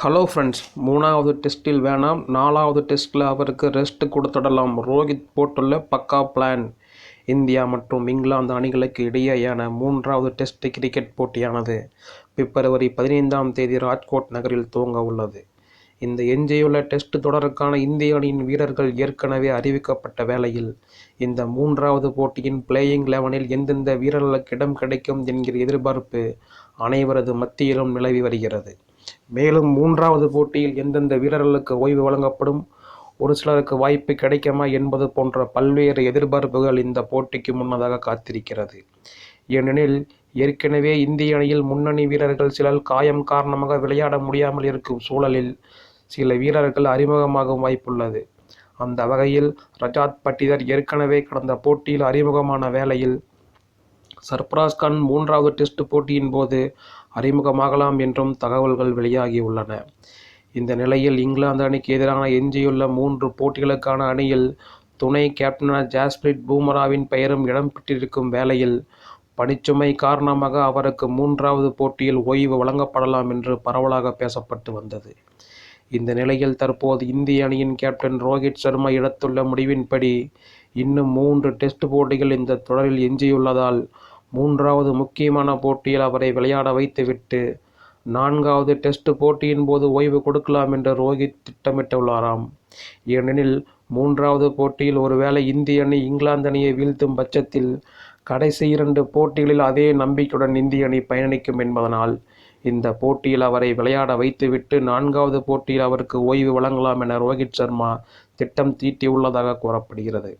Hello friends, மூணாவது டெஸ்ட்டில் வேணாம், நாலாவது டெஸ்ட்டில் அவருக்கு ரெஸ்ட் கொடுத்துடலாம். ரோஹித் போட்டுள்ள பக்கா பிளான். இந்தியா மற்றும் இங்கிலாந்து அணிகளுக்கு இடையேயான மூன்றாவது டெஸ்ட் கிரிக்கெட் போட்டியானது பிப்ரவரி 15ஆம் தேதி ராஜ்கோட் நகரில் துவங்க உள்ளது. இந்த எஞ்சியுள்ள டெஸ்ட் தொடருக்கான இந்திய அணியின் வீரர்கள் ஏற்கனவே அறிவிக்கப்பட்ட வேளையில், இந்த மூன்றாவது போட்டியின் பிளேயிங் 11ல் எந்தெந்த வீரர்களுக்கு இடம் கிடைக்கும் என்கிற எதிர்பார்ப்பு அனைவரது மத்தியிலும் நிலவி வருகிறது. மேலும் மூன்றாவது போட்டியில் எந்தெந்த வீரர்களுக்கு ஓய்வு வழங்கப்படும், ஒரு சிலருக்கு வாய்ப்பு கிடைக்குமா என்பது போன்ற பல்வேறு எதிர்பார்ப்புகள் இந்த போட்டிக்கு முன்னதாக காத்திருக்கிறது. ஏனெனில் ஏற்கனவே இந்திய அணியில் முன்னணி வீரர்கள் சிலர் காயம் காரணமாக விளையாட முடியாமல் இருக்கும் சூழலில் சில வீரர்கள் அறிமுகமாகும் வாய்ப்புள்ளது. அந்த வகையில் ரஜாத் பட்டிதார் ஏற்கனவே கடந்த போட்டியில் அறிமுகமான வேளையில் சர்பராஸ் கான் மூன்றாவது டெஸ்ட் போட்டியின் போது அறிமுகமாகலாம் என்றும் தகவல்கள் வெளியாகியுள்ளன. இந்த நிலையில் இங்கிலாந்து அணிக்கு எதிரான எஞ்சியுள்ள 3 போட்டிகளுக்கான அணியில் துணை கேப்டனான ஜஸ்பிரிட் பூமராவின் பெயரும் இடம்பெற்றிருக்கும் வேளையில், பணிச்சுமை காரணமாக அவருக்கு மூன்றாவது போட்டியில் ஓய்வு வழங்கப்படலாம் என்று பரவலாக பேசப்பட்டு வந்தது. இந்த நிலையில் தற்போது இந்திய அணியின் கேப்டன் ரோஹித் சர்மா எடுத்துள்ள முடிவின்படி, இன்னும் 3 டெஸ்ட் போட்டிகள் இந்த தொடரில் எஞ்சியுள்ளதால் மூன்றாவது முக்கியமான போட்டியில் அவரை விளையாட வைத்துவிட்டு 4வது டெஸ்ட் போட்டியின் போது ஓய்வு கொடுக்கலாம் என்று ரோஹித் திட்டமிட்டுள்ளாராம். ஏனெனில் மூன்றாவது போட்டியில் ஒருவேளை இந்திய அணி இங்கிலாந்து அணியை வீழ்த்தும் பட்சத்தில் கடைசி 2 போட்டிகளில் அதே நம்பிக்கையுடன் இந்திய அணி பயணிக்கும் என்பதனால், இந்த போட்டியில் அவரை விளையாட வைத்துவிட்டு 4வது போட்டியில் அவருக்கு ஓய்வு வழங்கலாம் என ரோஹித் சர்மா திட்டம் தீட்டியுள்ளதாக கூறப்படுகிறது.